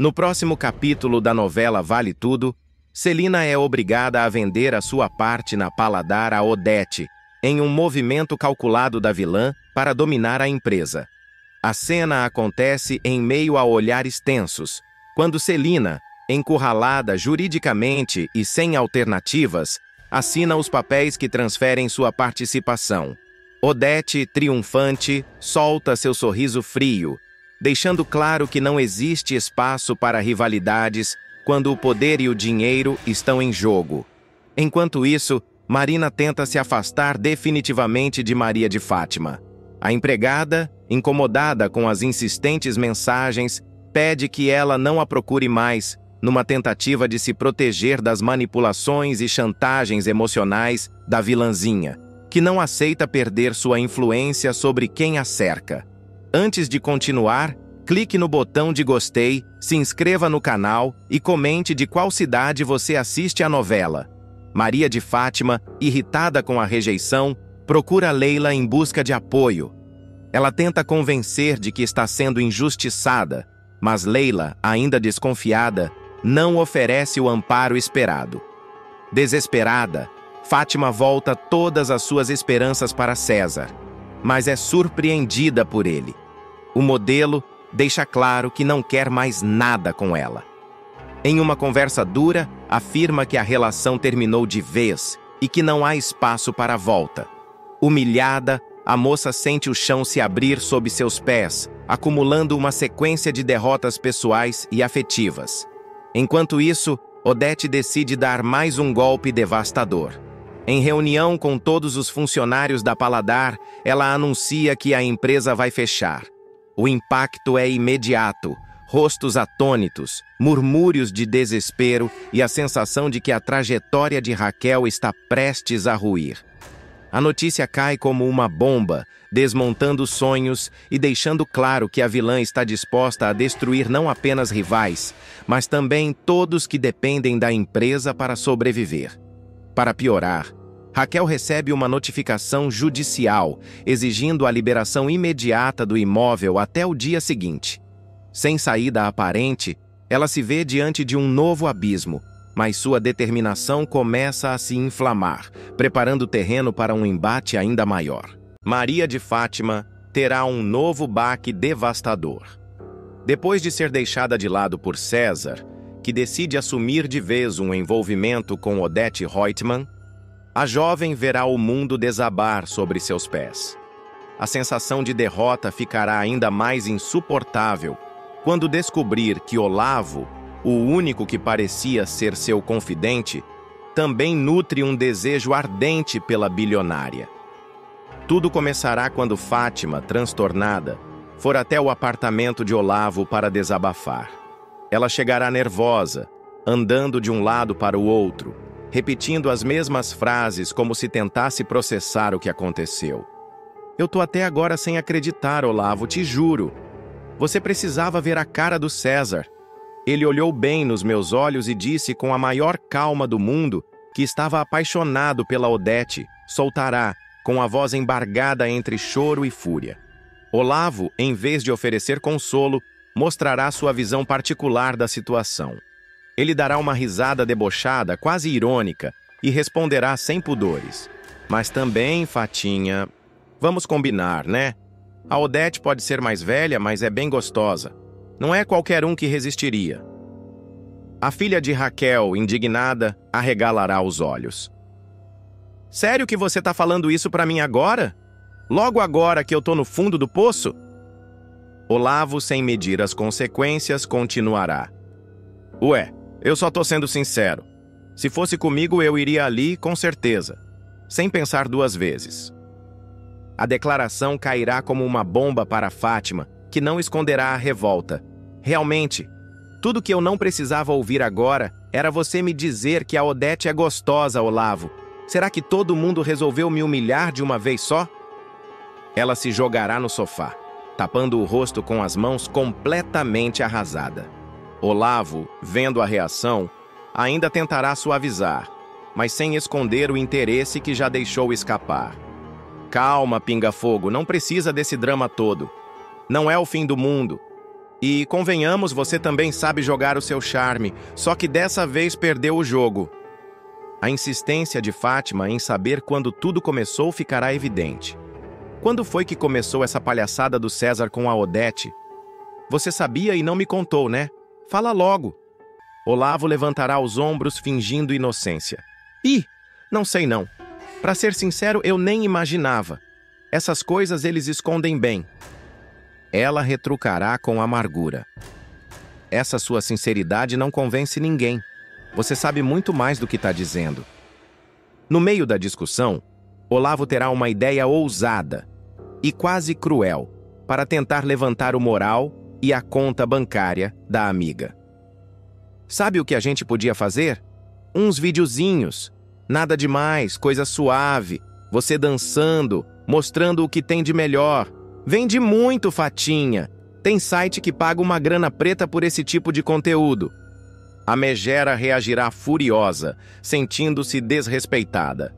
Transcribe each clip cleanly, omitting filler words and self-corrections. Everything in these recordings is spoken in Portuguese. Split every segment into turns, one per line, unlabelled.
No próximo capítulo da novela Vale Tudo, Celina é obrigada a vender a sua parte na Paladar a Odete, em um movimento calculado da vilã para dominar a empresa. A cena acontece em meio a olhares tensos, quando Celina, encurralada juridicamente e sem alternativas, assina os papéis que transferem sua participação. Odete, triunfante, solta seu sorriso frio, deixando claro que não existe espaço para rivalidades quando o poder e o dinheiro estão em jogo. Enquanto isso, Marina tenta se afastar definitivamente de Maria de Fátima. A empregada, incomodada com as insistentes mensagens, pede que ela não a procure mais, numa tentativa de se proteger das manipulações e chantagens emocionais da vilãzinha, que não aceita perder sua influência sobre quem a cerca. Antes de continuar, clique no botão de gostei, se inscreva no canal e comente de qual cidade você assiste a novela. Maria de Fátima, irritada com a rejeição, procura Leila em busca de apoio. Ela tenta convencer de que está sendo injustiçada, mas Leila, ainda desconfiada, não oferece o amparo esperado. Desesperada, Fátima volta todas as suas esperanças para César, mas é surpreendida por ele. O modelo deixa claro que não quer mais nada com ela. Em uma conversa dura, afirma que a relação terminou de vez e que não há espaço para a volta. Humilhada, a moça sente o chão se abrir sob seus pés, acumulando uma sequência de derrotas pessoais e afetivas. Enquanto isso, Odete decide dar mais um golpe devastador. Em reunião com todos os funcionários da Paladar, ela anuncia que a empresa vai fechar. O impacto é imediato, rostos atônitos, murmúrios de desespero e a sensação de que a trajetória de Raquel está prestes a ruir. A notícia cai como uma bomba, desmontando sonhos e deixando claro que a vilã está disposta a destruir não apenas rivais, mas também todos que dependem da empresa para sobreviver. Para piorar, Raquel recebe uma notificação judicial exigindo a liberação imediata do imóvel até o dia seguinte. Sem saída aparente, ela se vê diante de um novo abismo, mas sua determinação começa a se inflamar, preparando o terreno para um embate ainda maior. Maria de Fátima terá um novo baque devastador. Depois de ser deixada de lado por César, que decide assumir de vez um envolvimento com Odete Reutemann, a jovem verá o mundo desabar sobre seus pés. A sensação de derrota ficará ainda mais insuportável quando descobrir que Olavo, o único que parecia ser seu confidente, também nutre um desejo ardente pela bilionária. Tudo começará quando Fátima, transtornada, for até o apartamento de Olavo para desabafar. Ela chegará nervosa, andando de um lado para o outro, repetindo as mesmas frases como se tentasse processar o que aconteceu. Eu tô até agora sem acreditar, Olavo, te juro. Você precisava ver a cara do César. Ele olhou bem nos meus olhos e disse com a maior calma do mundo que estava apaixonado pela Odete, soltará, com a voz embargada entre choro e fúria. Olavo, em vez de oferecer consolo, mostrará sua visão particular da situação. Ele dará uma risada debochada, quase irônica, e responderá sem pudores. Mas também, Fatinha, vamos combinar, né? A Odete pode ser mais velha, mas é bem gostosa. Não é qualquer um que resistiria. A filha de Raquel, indignada, arregalará os olhos. Sério que você tá falando isso pra mim agora? Logo agora que eu tô no fundo do poço? Olavo, sem medir as consequências, continuará. Ué, eu só tô sendo sincero. Se fosse comigo, eu iria ali, com certeza. Sem pensar duas vezes. A declaração cairá como uma bomba para Fátima, que não esconderá a revolta. Realmente, tudo que eu não precisava ouvir agora era você me dizer que a Odete é gostosa, Olavo. Será que todo mundo resolveu me humilhar de uma vez só? Ela se jogará no sofá, tapando o rosto com as mãos completamente arrasada. Olavo, vendo a reação, ainda tentará suavizar, mas sem esconder o interesse que já deixou escapar. Calma, pinga-fogo, não precisa desse drama todo. Não é o fim do mundo. E, convenhamos, você também sabe jogar o seu charme, só que dessa vez perdeu o jogo. A insistência de Fátima em saber quando tudo começou ficará evidente. Quando foi que começou essa palhaçada do César com a Odete? Você sabia e não me contou, né? Fala logo. Olavo levantará os ombros fingindo inocência. Ih, não sei não. Para ser sincero, eu nem imaginava. Essas coisas eles escondem bem. Ela retrucará com amargura. Essa sua sinceridade não convence ninguém. Você sabe muito mais do que está dizendo. No meio da discussão, Olavo terá uma ideia ousada e quase cruel para tentar levantar o moral e a conta bancária da amiga. Sabe o que a gente podia fazer? Uns videozinhos. Nada demais, coisa suave. Você dançando, mostrando o que tem de melhor. Vende muito, Fatinha. Tem site que paga uma grana preta por esse tipo de conteúdo. A megera reagirá furiosa, sentindo-se desrespeitada.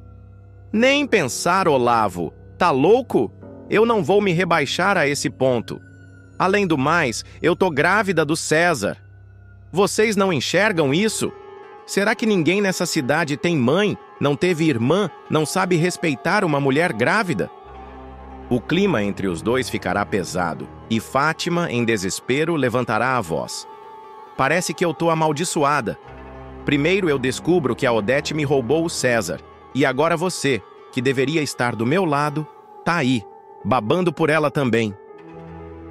Nem pensar, Olavo. Tá louco? Eu não vou me rebaixar a esse ponto. Além do mais, eu tô grávida do César. Vocês não enxergam isso? Será que ninguém nessa cidade tem mãe, não teve irmã, não sabe respeitar uma mulher grávida? O clima entre os dois ficará pesado, e Fátima, em desespero, levantará a voz. Parece que eu tô amaldiçoada. Primeiro eu descubro que a Odete me roubou o César, e agora você, que deveria estar do meu lado, tá aí, babando por ela também.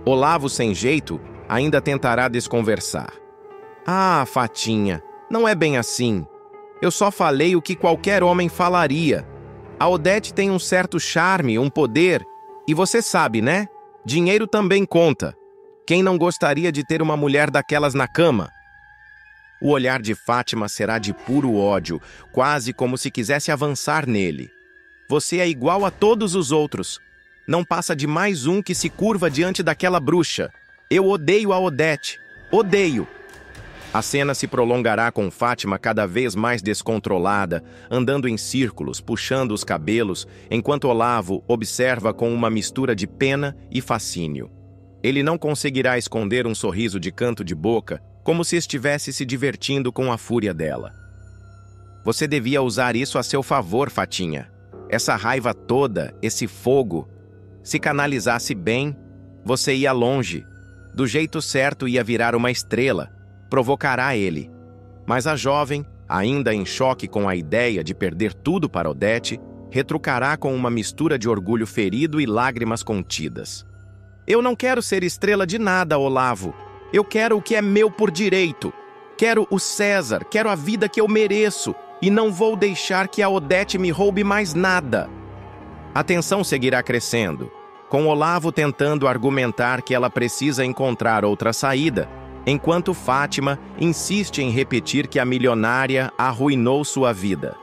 Olavo, sem jeito, ainda tentará desconversar. Ah, Fatinha, não é bem assim. Eu só falei o que qualquer homem falaria. A Odete tem um certo charme, um poder, e você sabe, né? Dinheiro também conta. Quem não gostaria de ter uma mulher daquelas na cama? O olhar de Fátima será de puro ódio, quase como se quisesse avançar nele. Você é igual a todos os outros. Não passa de mais um que se curva diante daquela bruxa. Eu odeio a Odete. Odeio. A cena se prolongará com Fátima cada vez mais descontrolada, andando em círculos, puxando os cabelos, enquanto Olavo observa com uma mistura de pena e fascínio. Ele não conseguirá esconder um sorriso de canto de boca, como se estivesse se divertindo com a fúria dela. Você devia usar isso a seu favor, Fatinha. Essa raiva toda, esse fogo. Se canalizasse bem, você ia longe. Do jeito certo ia virar uma estrela. Provocará ele. Mas a jovem, ainda em choque com a ideia de perder tudo para Odete, retrucará com uma mistura de orgulho ferido e lágrimas contidas. Eu não quero ser estrela de nada, Olavo. Eu quero o que é meu por direito. Quero o César, quero a vida que eu mereço, e não vou deixar que a Odete me roube mais nada. A tensão seguirá crescendo, com Olavo tentando argumentar que ela precisa encontrar outra saída, enquanto Fátima insiste em repetir que a milionária arruinou sua vida.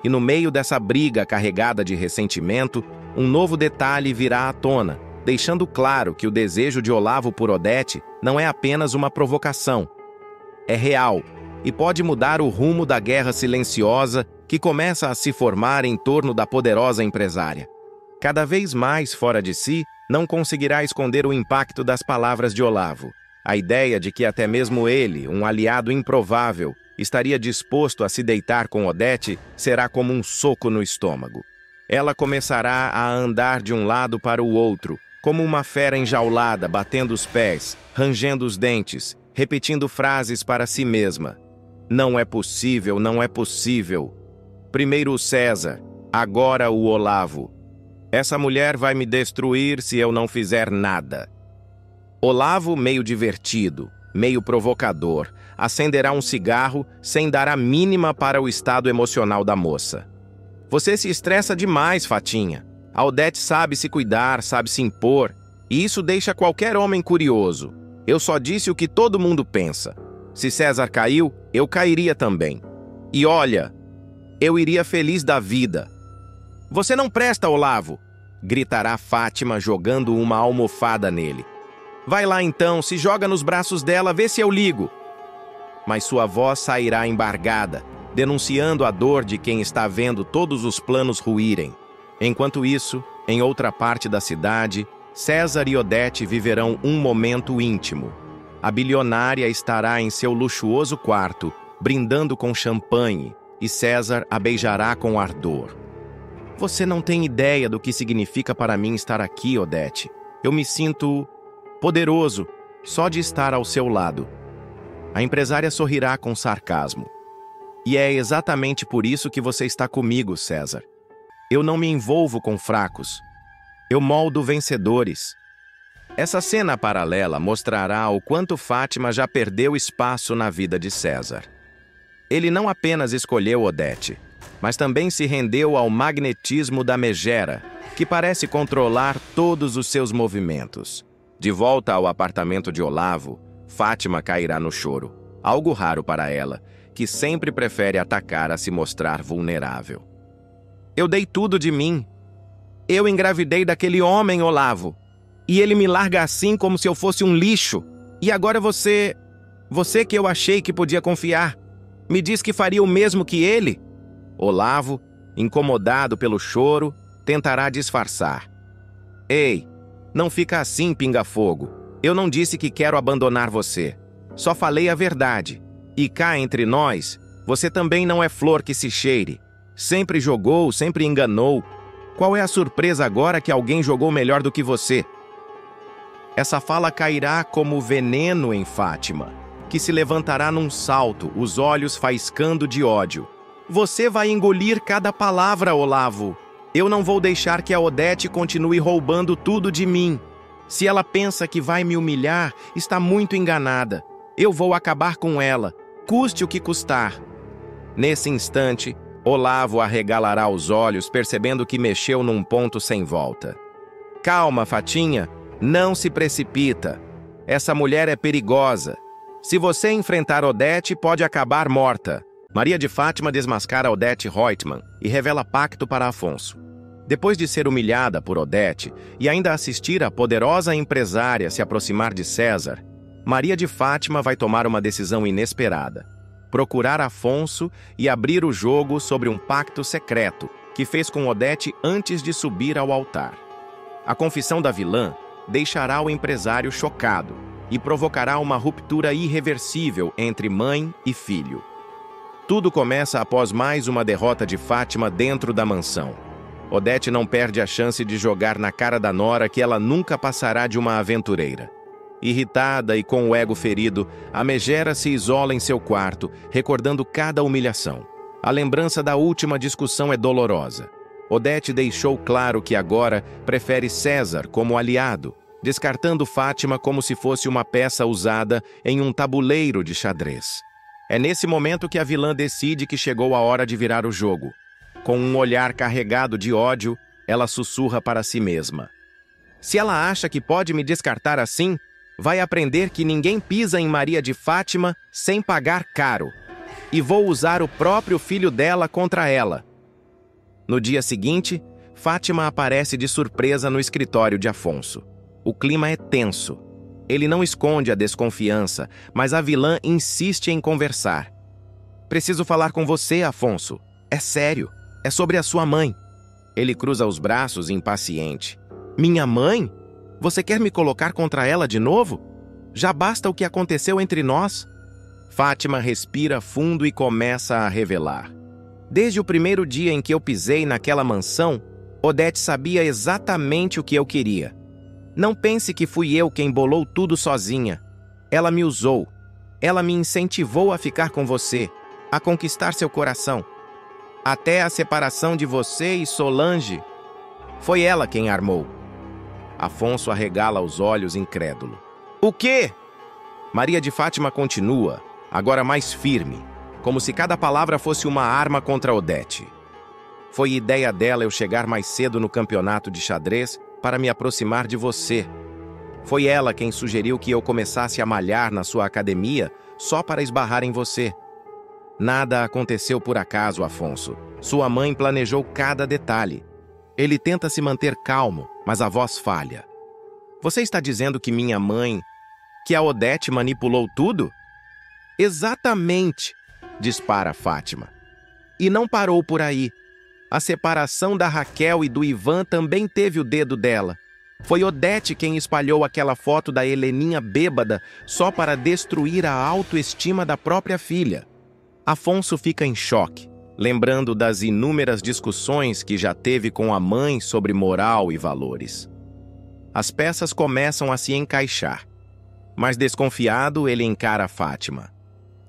E no meio dessa briga carregada de ressentimento, um novo detalhe virá à tona, deixando claro que o desejo de Olavo por Odete não é apenas uma provocação. É real e pode mudar o rumo da guerra silenciosa que começa a se formar em torno da poderosa empresária. Cada vez mais fora de si, não conseguirá esconder o impacto das palavras de Olavo. A ideia de que até mesmo ele, um aliado improvável, estaria disposto a se deitar com Odete será como um soco no estômago. Ela começará a andar de um lado para o outro, como uma fera enjaulada, batendo os pés, rangendo os dentes, repetindo frases para si mesma. Não é possível, não é possível. Primeiro o César, agora o Olavo. Essa mulher vai me destruir se eu não fizer nada. Olavo, meio divertido, meio provocador, acenderá um cigarro sem dar a mínima para o estado emocional da moça. Você se estressa demais, Fatinha. A Odete sabe se cuidar, sabe se impor, e isso deixa qualquer homem curioso. Eu só disse o que todo mundo pensa. Se César caiu, eu cairia também. E olha, eu iria feliz da vida. Você não presta, Olavo! Gritará Fátima, jogando uma almofada nele. Vai lá então, se joga nos braços dela, vê se eu ligo. Mas sua voz sairá embargada, denunciando a dor de quem está vendo todos os planos ruírem. Enquanto isso, em outra parte da cidade, César e Odete viverão um momento íntimo. A bilionária estará em seu luxuoso quarto, brindando com champanhe, e César a beijará com ardor. Você não tem ideia do que significa para mim estar aqui, Odete. Eu me sinto poderoso só de estar ao seu lado. A empresária sorrirá com sarcasmo. E é exatamente por isso que você está comigo, César. Eu não me envolvo com fracos. Eu moldo vencedores. Essa cena paralela mostrará o quanto Fátima já perdeu espaço na vida de César. Ele não apenas escolheu Odete, mas também se rendeu ao magnetismo da megera, que parece controlar todos os seus movimentos. De volta ao apartamento de Olavo, Fátima cairá no choro, algo raro para ela, que sempre prefere atacar a se mostrar vulnerável. Eu dei tudo de mim. Eu engravidei daquele homem, Olavo. E ele me larga assim como se eu fosse um lixo. E agora você que eu achei que podia confiar, me diz que faria o mesmo que ele? Olavo, incomodado pelo choro, tentará disfarçar. Ei, não fica assim, pinga-fogo. Eu não disse que quero abandonar você. Só falei a verdade. E cá entre nós, você também não é flor que se cheire. Sempre jogou, sempre enganou. Qual é a surpresa agora que alguém jogou melhor do que você? Essa fala cairá como veneno em Fátima, que se levantará num salto, os olhos faiscando de ódio. Você vai engolir cada palavra, Olavo. Eu não vou deixar que a Odete continue roubando tudo de mim. Se ela pensa que vai me humilhar, está muito enganada. Eu vou acabar com ela, custe o que custar. Nesse instante, Olavo arregalará os olhos, percebendo que mexeu num ponto sem volta. Calma, Fatinha, não se precipita. Essa mulher é perigosa. Se você enfrentar Odete, pode acabar morta. Maria de Fátima desmascara Odete Reutemann e revela pacto para Afonso. Depois de ser humilhada por Odete e ainda assistir a poderosa empresária se aproximar de César, Maria de Fátima vai tomar uma decisão inesperada: procurar Afonso e abrir o jogo sobre um pacto secreto que fez com Odete antes de subir ao altar. A confissão da vilã deixará o empresário chocado e provocará uma ruptura irreversível entre mãe e filho. Tudo começa após mais uma derrota de Fátima dentro da mansão. Odete não perde a chance de jogar na cara da nora que ela nunca passará de uma aventureira. Irritada e com o ego ferido, a megera se isola em seu quarto, recordando cada humilhação. A lembrança da última discussão é dolorosa. Odete deixou claro que agora prefere César como aliado, descartando Fátima como se fosse uma peça usada em um tabuleiro de xadrez. É nesse momento que a vilã decide que chegou a hora de virar o jogo. Com um olhar carregado de ódio, ela sussurra para si mesma: se ela acha que pode me descartar assim, vai aprender que ninguém pisa em Maria de Fátima sem pagar caro. E vou usar o próprio filho dela contra ela. No dia seguinte, Fátima aparece de surpresa no escritório de Afonso. O clima é tenso. Ele não esconde a desconfiança, mas a vilã insiste em conversar. Preciso falar com você, Afonso. É sério. É sobre a sua mãe. Ele cruza os braços, impaciente. Minha mãe? Você quer me colocar contra ela de novo? Já basta o que aconteceu entre nós. Fátima respira fundo e começa a revelar. Desde o primeiro dia em que eu pisei naquela mansão, Odete sabia exatamente o que eu queria. Não pense que fui eu quem bolou tudo sozinha. Ela me usou. Ela me incentivou a ficar com você, a conquistar seu coração. Até a separação de você e Solange, foi ela quem armou. Afonso arregala os olhos incrédulo. O quê? Maria de Fátima continua, agora mais firme, como se cada palavra fosse uma arma contra Odete. Foi ideia dela eu chegar mais cedo no campeonato de xadrez para me aproximar de você. Foi ela quem sugeriu que eu começasse a malhar na sua academia só para esbarrar em você. Nada aconteceu por acaso, Afonso. Sua mãe planejou cada detalhe. Ele tenta se manter calmo, mas a voz falha. Você está dizendo que minha mãe, que a Odete manipulou tudo? Exatamente, dispara Fátima. E não parou por aí. A separação da Raquel e do Ivan também teve o dedo dela. Foi Odete quem espalhou aquela foto da Heleninha bêbada só para destruir a autoestima da própria filha. Afonso fica em choque, lembrando das inúmeras discussões que já teve com a mãe sobre moral e valores. As peças começam a se encaixar, mas desconfiado ele encara Fátima.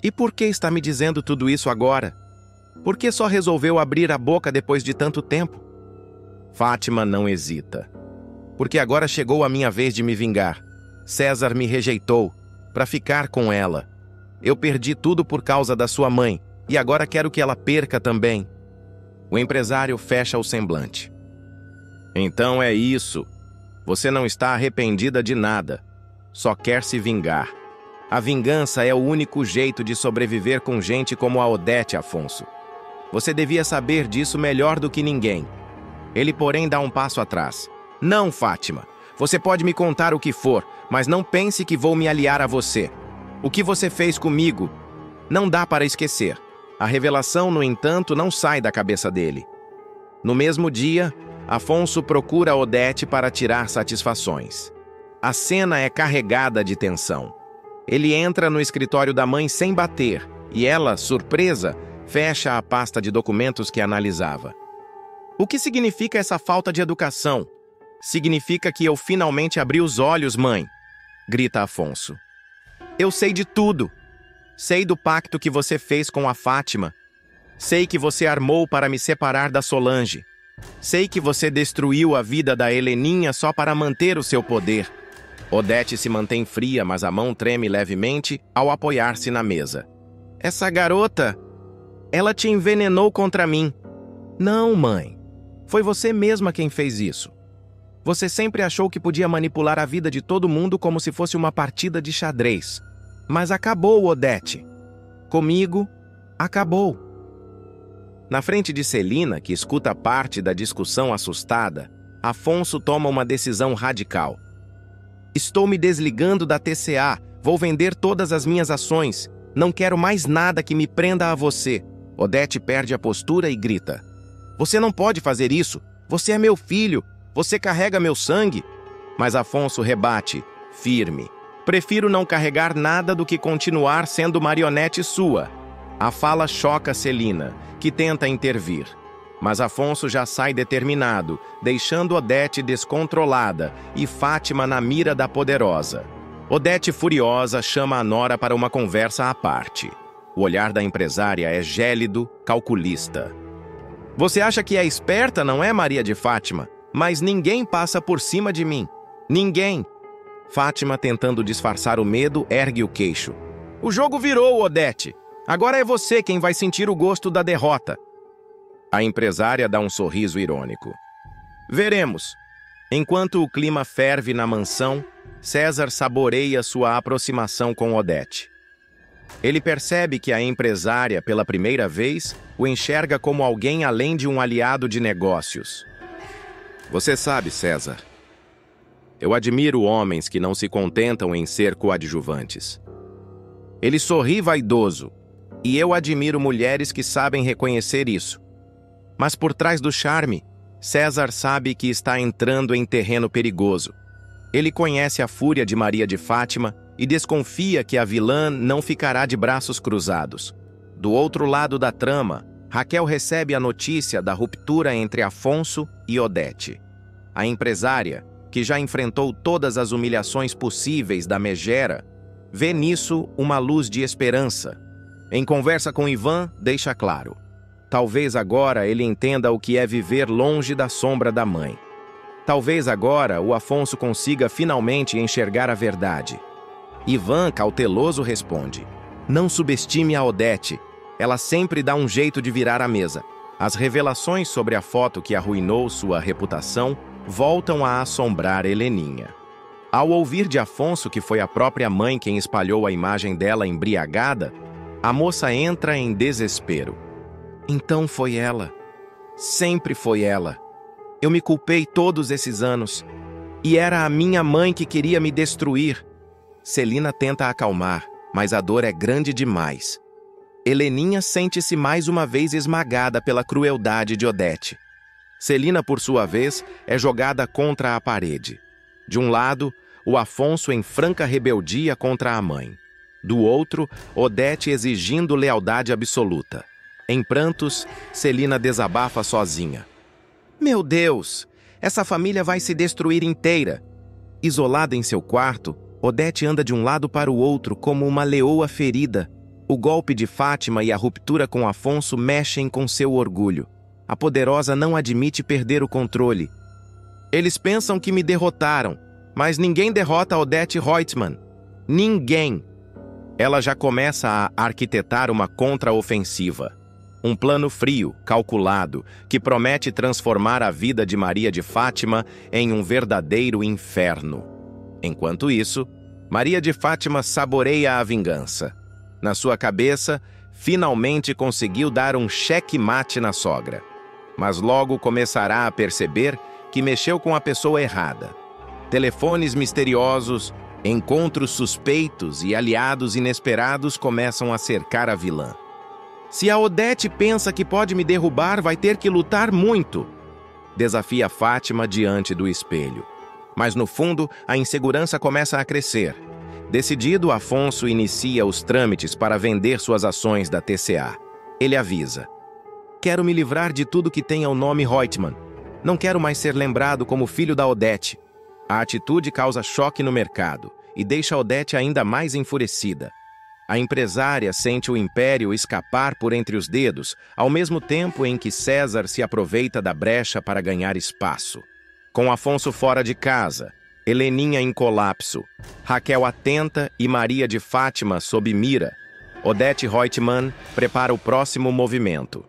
E por que está me dizendo tudo isso agora? Por que só resolveu abrir a boca depois de tanto tempo? Fátima não hesita. Porque agora chegou a minha vez de me vingar. César me rejeitou para ficar com ela. Eu perdi tudo por causa da sua mãe e agora quero que ela perca também. O empresário fecha o semblante. Então é isso. Você não está arrependida de nada. Só quer se vingar. A vingança é o único jeito de sobreviver com gente como a Odete, Afonso. Você devia saber disso melhor do que ninguém. Ele, porém, dá um passo atrás. Não, Fátima. Você pode me contar o que for, mas não pense que vou me aliar a você. O que você fez comigo não dá para esquecer. A revelação, no entanto, não sai da cabeça dele. No mesmo dia, Afonso procura Odete para tirar satisfações. A cena é carregada de tensão. Ele entra no escritório da mãe sem bater, e ela, surpresa, fecha a pasta de documentos que analisava. O que significa essa falta de educação? Significa que eu finalmente abri os olhos, mãe, grita Afonso. Eu sei de tudo. Sei do pacto que você fez com a Fátima. Sei que você armou para me separar da Solange. Sei que você destruiu a vida da Heleninha só para manter o seu poder. Odete se mantém fria, mas a mão treme levemente ao apoiar-se na mesa. Essa garota, ela te envenenou contra mim. Não, mãe. Foi você mesma quem fez isso. Você sempre achou que podia manipular a vida de todo mundo como se fosse uma partida de xadrez. Mas acabou, Odete. Comigo, acabou. Na frente de Celina, que escuta parte da discussão assustada, Afonso toma uma decisão radical. Estou me desligando da TCA, vou vender todas as minhas ações. Não quero mais nada que me prenda a você. Odete perde a postura e grita. Você não pode fazer isso. Você é meu filho. Você carrega meu sangue. Mas Afonso rebate, firme. Prefiro não carregar nada do que continuar sendo marionete sua. A fala choca Celina, que tenta intervir. Mas Afonso já sai determinado, deixando Odete descontrolada e Fátima na mira da poderosa. Odete, furiosa, chama a nora para uma conversa à parte. O olhar da empresária é gélido, calculista. Você acha que é esperta, não é, Maria de Fátima? Mas ninguém passa por cima de mim. Ninguém. Fátima, tentando disfarçar o medo, ergue o queixo. O jogo virou, Odete. Agora é você quem vai sentir o gosto da derrota. A empresária dá um sorriso irônico. Veremos. Enquanto o clima ferve na mansão, César saboreia sua aproximação com Odete. Ele percebe que a empresária, pela primeira vez, o enxerga como alguém além de um aliado de negócios. Você sabe, César, eu admiro homens que não se contentam em ser coadjuvantes. Ele sorri vaidoso, e eu admiro mulheres que sabem reconhecer isso. Mas por trás do charme, César sabe que está entrando em terreno perigoso. Ele conhece a fúria de Maria de Fátima e desconfia que a vilã não ficará de braços cruzados. Do outro lado da trama, Raquel recebe a notícia da ruptura entre Afonso e Odete. A empresária, que já enfrentou todas as humilhações possíveis da megera, vê nisso uma luz de esperança. Em conversa com Ivan, deixa claro. Talvez agora ele entenda o que é viver longe da sombra da mãe. Talvez agora o Afonso consiga finalmente enxergar a verdade. Ivan, cauteloso, responde. Não subestime a Odete. Ela sempre dá um jeito de virar a mesa. As revelações sobre a foto que arruinou sua reputação voltam a assombrar Heleninha. Ao ouvir de Afonso que foi a própria mãe quem espalhou a imagem dela embriagada, a moça entra em desespero. Então foi ela. Sempre foi ela. Eu me culpei todos esses anos. E era a minha mãe que queria me destruir. Celina tenta acalmar, mas a dor é grande demais. Heleninha sente-se mais uma vez esmagada pela crueldade de Odete. Celina, por sua vez, é jogada contra a parede. De um lado, o Afonso em franca rebeldia contra a mãe. Do outro, Odete exigindo lealdade absoluta. Em prantos, Celina desabafa sozinha. Meu Deus! Essa família vai se destruir inteira! Isolada em seu quarto, Odete anda de um lado para o outro como uma leoa ferida. O golpe de Fátima e a ruptura com Afonso mexem com seu orgulho. A poderosa não admite perder o controle. Eles pensam que me derrotaram, mas ninguém derrota Odete Reutemann. Ninguém! Ela já começa a arquitetar uma contraofensiva. Um plano frio, calculado, que promete transformar a vida de Maria de Fátima em um verdadeiro inferno. Enquanto isso, Maria de Fátima saboreia a vingança. Na sua cabeça, finalmente conseguiu dar um cheque-mate na sogra. Mas logo começará a perceber que mexeu com a pessoa errada. Telefones misteriosos, encontros suspeitos e aliados inesperados começam a cercar a vilã. Se a Odete pensa que pode me derrubar, vai ter que lutar muito, desafia Fátima diante do espelho. Mas no fundo, a insegurança começa a crescer. Decidido, Afonso inicia os trâmites para vender suas ações da TCA. Ele avisa: quero me livrar de tudo que tenha o nome Reutemann. Não quero mais ser lembrado como filho da Odete. A atitude causa choque no mercado e deixa Odete ainda mais enfurecida. A empresária sente o império escapar por entre os dedos, ao mesmo tempo em que César se aproveita da brecha para ganhar espaço. Com Afonso fora de casa, Heleninha em colapso, Raquel atenta e Maria de Fátima sob mira, Odete Reutemann prepara o próximo movimento.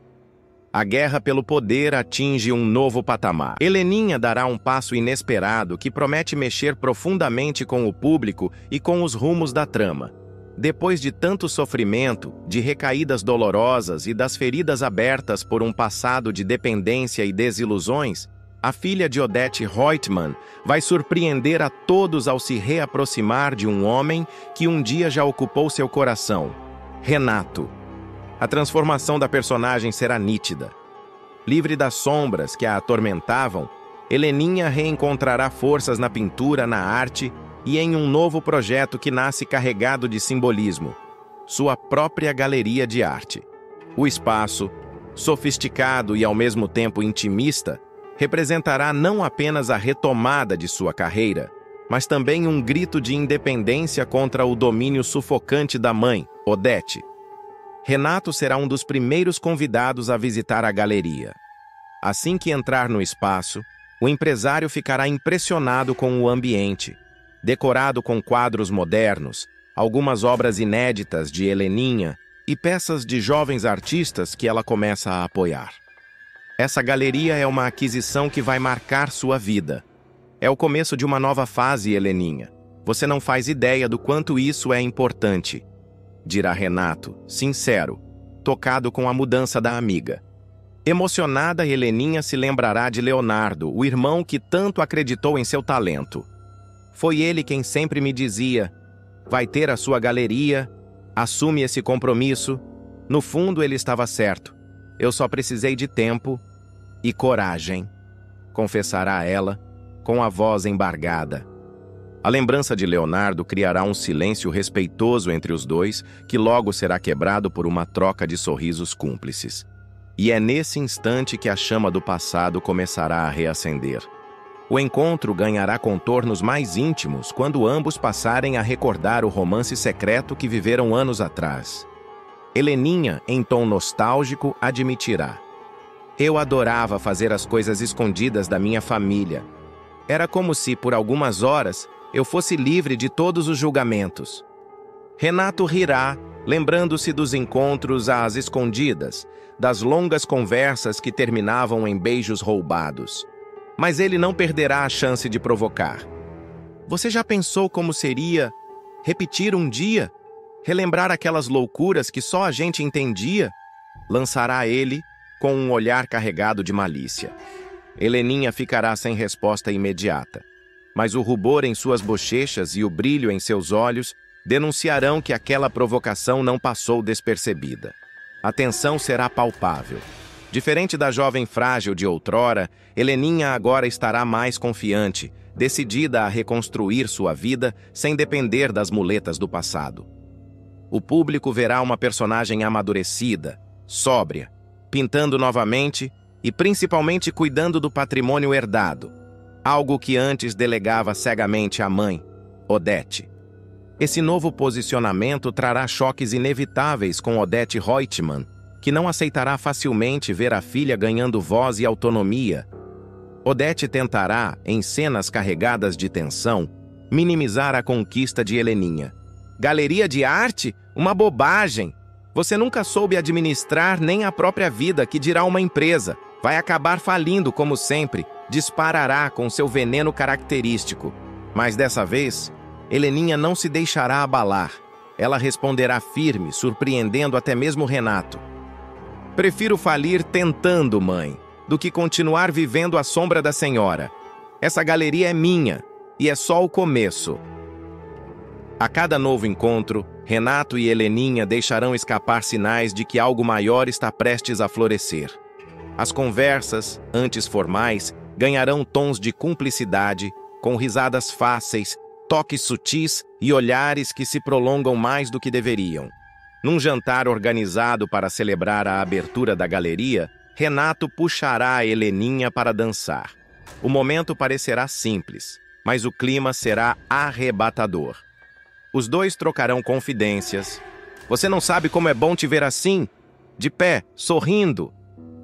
A guerra pelo poder atinge um novo patamar. Heleninha dará um passo inesperado que promete mexer profundamente com o público e com os rumos da trama. Depois de tanto sofrimento, de recaídas dolorosas e das feridas abertas por um passado de dependência e desilusões, a filha de Odete Reutemann vai surpreender a todos ao se reaproximar de um homem que um dia já ocupou seu coração, Renato. A transformação da personagem será nítida. Livre das sombras que a atormentavam, Heleninha reencontrará forças na pintura, na arte e em um novo projeto que nasce carregado de simbolismo, sua própria galeria de arte. O espaço, sofisticado e ao mesmo tempo intimista, representará não apenas a retomada de sua carreira, mas também um grito de independência contra o domínio sufocante da mãe, Odete. Renato será um dos primeiros convidados a visitar a galeria. Assim que entrar no espaço, o empresário ficará impressionado com o ambiente, decorado com quadros modernos, algumas obras inéditas de Heleninha e peças de jovens artistas que ela começa a apoiar. Essa galeria é uma aquisição que vai marcar sua vida. É o começo de uma nova fase, Heleninha. Você não faz ideia do quanto isso é importante, dirá Renato, sincero, tocado com a mudança da amiga. Emocionada, Heleninha se lembrará de Leonardo, o irmão que tanto acreditou em seu talento. Foi ele quem sempre me dizia: vai ter a sua galeria, assume esse compromisso. No fundo, ele estava certo. Eu só precisei de tempo e coragem, confessará ela, com a voz embargada. A lembrança de Leonardo criará um silêncio respeitoso entre os dois, que logo será quebrado por uma troca de sorrisos cúmplices. E é nesse instante que a chama do passado começará a reacender. O encontro ganhará contornos mais íntimos quando ambos passarem a recordar o romance secreto que viveram anos atrás. Heleninha, em tom nostálgico, admitirá: eu adorava fazer as coisas escondidas da minha família. Era como se, por algumas horas, eu fosse livre de todos os julgamentos. Renato rirá, lembrando-se dos encontros às escondidas, das longas conversas que terminavam em beijos roubados. Mas ele não perderá a chance de provocar. Você já pensou como seria repetir um dia? Relembrar aquelas loucuras que só a gente entendia? Lançará ele, com um olhar carregado de malícia. Heleninha ficará sem resposta imediata. Mas o rubor em suas bochechas e o brilho em seus olhos denunciarão que aquela provocação não passou despercebida. A tensão será palpável. Diferente da jovem frágil de outrora, Heleninha agora estará mais confiante, decidida a reconstruir sua vida sem depender das muletas do passado. O público verá uma personagem amadurecida, sóbria, pintando novamente e principalmente cuidando do patrimônio herdado, algo que antes delegava cegamente à mãe, Odete. Esse novo posicionamento trará choques inevitáveis com Odete Reutemann, que não aceitará facilmente ver a filha ganhando voz e autonomia. Odete tentará, em cenas carregadas de tensão, minimizar a conquista de Heleninha. Galeria de arte? Uma bobagem! Você nunca soube administrar nem a própria vida, que dirá uma empresa. Vai acabar falindo como sempre, disparará com seu veneno característico. Mas dessa vez, Heleninha não se deixará abalar. Ela responderá firme, surpreendendo até mesmo Renato. Prefiro falir tentando, mãe, do que continuar vivendo à sombra da senhora. Essa galeria é minha, e é só o começo. A cada novo encontro, Renato e Heleninha deixarão escapar sinais de que algo maior está prestes a florescer. As conversas, antes formais, ganharão tons de cumplicidade, com risadas fáceis, toques sutis e olhares que se prolongam mais do que deveriam. Num jantar organizado para celebrar a abertura da galeria, Renato puxará a Heleninha para dançar. O momento parecerá simples, mas o clima será arrebatador. Os dois trocarão confidências. Você não sabe como é bom te ver assim? De pé, sorrindo,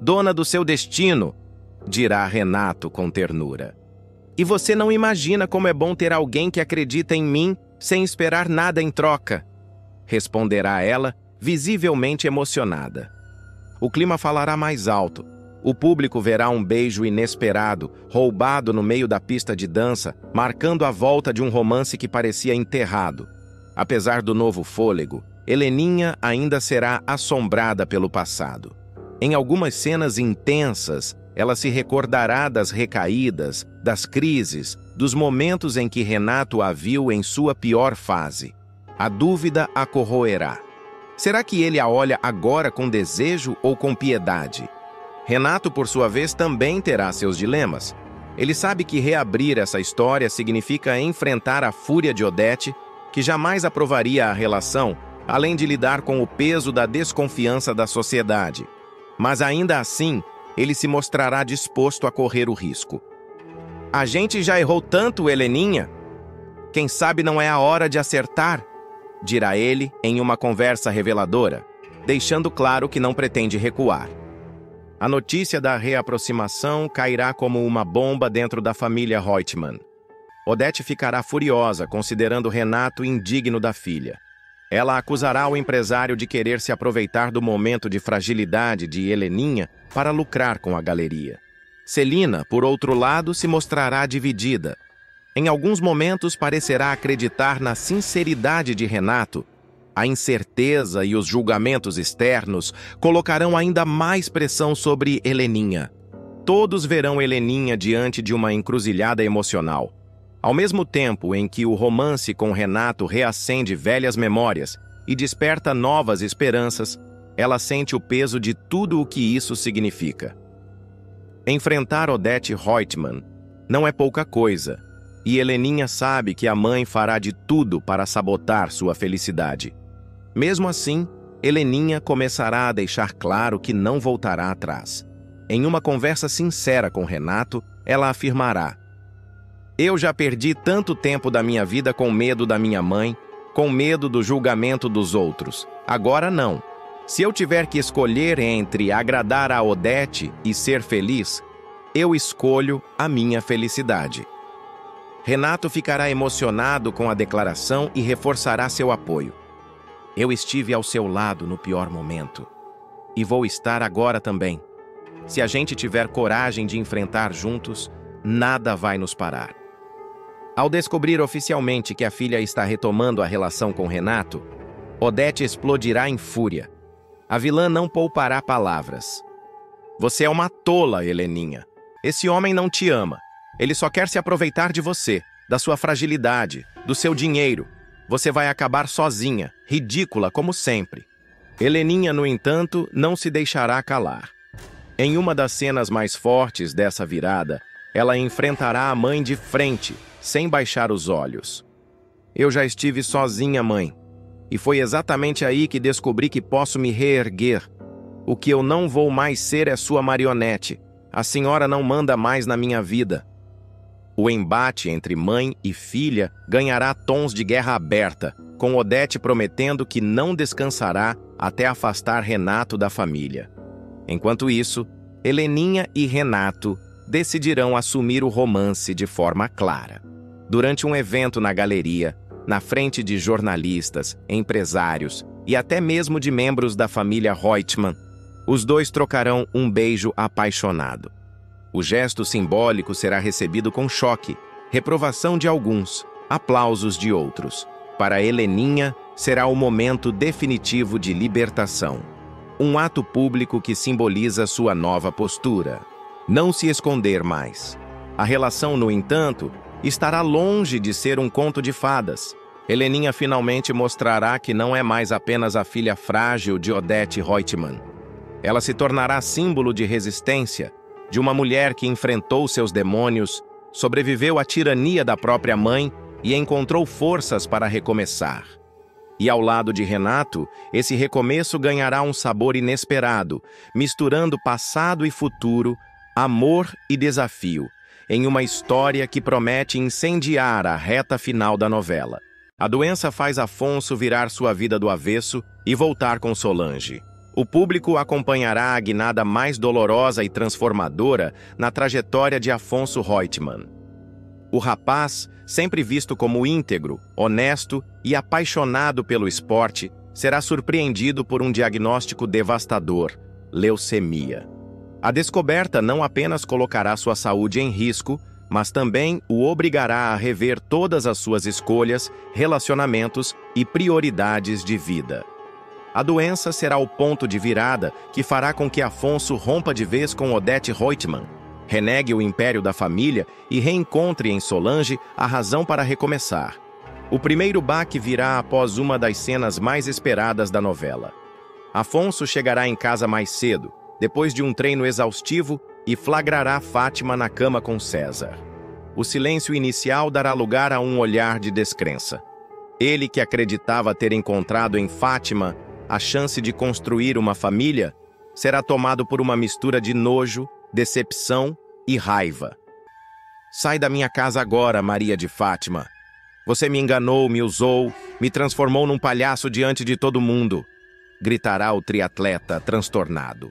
dona do seu destino, dirá Renato com ternura. E você não imagina como é bom ter alguém que acredita em mim sem esperar nada em troca, responderá ela, visivelmente emocionada. O clima falará mais alto. O público verá um beijo inesperado, roubado no meio da pista de dança, marcando a volta de um romance que parecia enterrado. Apesar do novo fôlego, Heleninha ainda será assombrada pelo passado. Em algumas cenas intensas, ela se recordará das recaídas, das crises, dos momentos em que Renato a viu em sua pior fase. A dúvida a corroerá. Será que ele a olha agora com desejo ou com piedade? Renato, por sua vez, também terá seus dilemas. Ele sabe que reabrir essa história significa enfrentar a fúria de Odete, que jamais aprovaria a relação, além de lidar com o peso da desconfiança da sociedade. Mas ainda assim, ele se mostrará disposto a correr o risco. A gente já errou tanto, Heleninha? Quem sabe não é a hora de acertar? Dirá ele em uma conversa reveladora, deixando claro que não pretende recuar. A notícia da reaproximação cairá como uma bomba dentro da família Reutemann. Odete ficará furiosa, considerando Renato indigno da filha. Ela acusará o empresário de querer se aproveitar do momento de fragilidade de Heleninha para lucrar com a galeria. Celina, por outro lado, se mostrará dividida. Em alguns momentos parecerá acreditar na sinceridade de Renato. A incerteza e os julgamentos externos colocarão ainda mais pressão sobre Heleninha. Todos verão Heleninha diante de uma encruzilhada emocional. Ao mesmo tempo em que o romance com Renato reacende velhas memórias e desperta novas esperanças, ela sente o peso de tudo o que isso significa. Enfrentar Odete Reutemann não é pouca coisa, e Heleninha sabe que a mãe fará de tudo para sabotar sua felicidade. Mesmo assim, Heleninha começará a deixar claro que não voltará atrás. Em uma conversa sincera com Renato, ela afirmará: eu já perdi tanto tempo da minha vida com medo da minha mãe, com medo do julgamento dos outros. Agora não. Se eu tiver que escolher entre agradar a Odete e ser feliz, eu escolho a minha felicidade. Renato ficará emocionado com a declaração e reforçará seu apoio. Eu estive ao seu lado no pior momento. E vou estar agora também. Se a gente tiver coragem de enfrentar juntos, nada vai nos parar. Ao descobrir oficialmente que a filha está retomando a relação com Renato, Odete explodirá em fúria. A vilã não poupará palavras. Você é uma tola, Heleninha. Esse homem não te ama. Ele só quer se aproveitar de você, da sua fragilidade, do seu dinheiro. Você vai acabar sozinha, ridícula como sempre. Heleninha, no entanto, não se deixará calar. Em uma das cenas mais fortes dessa virada, ela enfrentará a mãe de frente, sem baixar os olhos. Eu já estive sozinha, mãe, e foi exatamente aí que descobri que posso me reerguer. O que eu não vou mais ser é sua marionete. A senhora não manda mais na minha vida. O embate entre mãe e filha ganhará tons de guerra aberta, com Odete prometendo que não descansará até afastar Renato da família. Enquanto isso, Heleninha e Renato decidirão assumir o romance de forma clara. Durante um evento na galeria, na frente de jornalistas, empresários e até mesmo de membros da família Reutemann, os dois trocarão um beijo apaixonado. O gesto simbólico será recebido com choque, reprovação de alguns, aplausos de outros. Para Heleninha, será o momento definitivo de libertação. Um ato público que simboliza sua nova postura. Não se esconder mais. A relação, no entanto, estará longe de ser um conto de fadas. Heleninha finalmente mostrará que não é mais apenas a filha frágil de Odete Reutemann. Ela se tornará símbolo de resistência, de uma mulher que enfrentou seus demônios, sobreviveu à tirania da própria mãe e encontrou forças para recomeçar. E ao lado de Renato, esse recomeço ganhará um sabor inesperado, misturando passado e futuro, amor e desafio, em uma história que promete incendiar a reta final da novela. A doença faz Afonso virar sua vida do avesso e voltar com Solange. O público acompanhará a guinada mais dolorosa e transformadora na trajetória de Afonso Reutemann. O rapaz, sempre visto como íntegro, honesto e apaixonado pelo esporte, será surpreendido por um diagnóstico devastador: leucemia. A descoberta não apenas colocará sua saúde em risco, mas também o obrigará a rever todas as suas escolhas, relacionamentos e prioridades de vida. A doença será o ponto de virada que fará com que Afonso rompa de vez com Odete Reutemann, renegue o império da família e reencontre em Solange a razão para recomeçar. O primeiro baque virá após uma das cenas mais esperadas da novela. Afonso chegará em casa mais cedo, depois de um treino exaustivo, e flagrará Fátima na cama com César. O silêncio inicial dará lugar a um olhar de descrença. Ele, que acreditava ter encontrado em Fátima a chance de construir uma família, será tomado por uma mistura de nojo, decepção e raiva. Sai da minha casa agora, Maria de Fátima. Você me enganou, me usou, me transformou num palhaço diante de todo mundo, gritará o triatleta transtornado.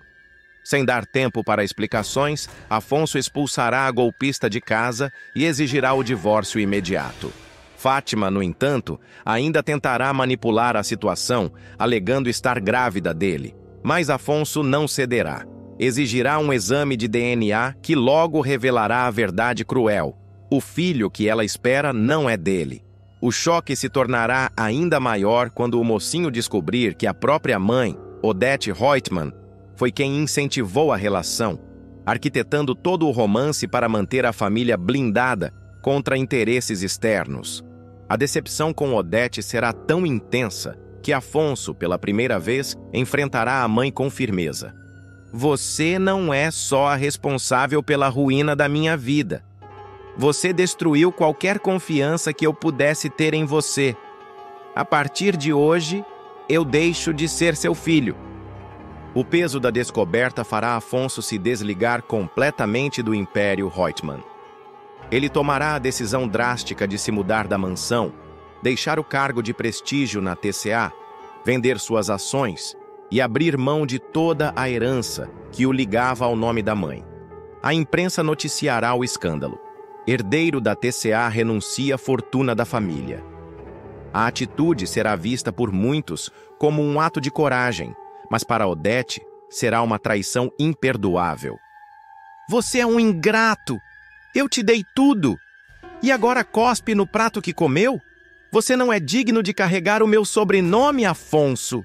Sem dar tempo para explicações, Afonso expulsará a golpista de casa e exigirá o divórcio imediato. Fátima, no entanto, ainda tentará manipular a situação, alegando estar grávida dele. Mas Afonso não cederá. Exigirá um exame de DNA que logo revelará a verdade cruel. O filho que ela espera não é dele. O choque se tornará ainda maior quando o mocinho descobrir que a própria mãe, Odete Reutemann, foi quem incentivou a relação, arquitetando todo o romance para manter a família blindada contra interesses externos. A decepção com Odete será tão intensa que Afonso, pela primeira vez, enfrentará a mãe com firmeza. Você não é só a responsável pela ruína da minha vida. Você destruiu qualquer confiança que eu pudesse ter em você. A partir de hoje, eu deixo de ser seu filho. O peso da descoberta fará Afonso se desligar completamente do Império Reutemann. Ele tomará a decisão drástica de se mudar da mansão, deixar o cargo de prestígio na TCA, vender suas ações e abrir mão de toda a herança que o ligava ao nome da mãe. A imprensa noticiará o escândalo. Herdeiro da TCA renuncia à fortuna da família. A atitude será vista por muitos como um ato de coragem, mas para Odete será uma traição imperdoável. Você é um ingrato! Eu te dei tudo! E agora cospe no prato que comeu? Você não é digno de carregar o meu sobrenome, Afonso!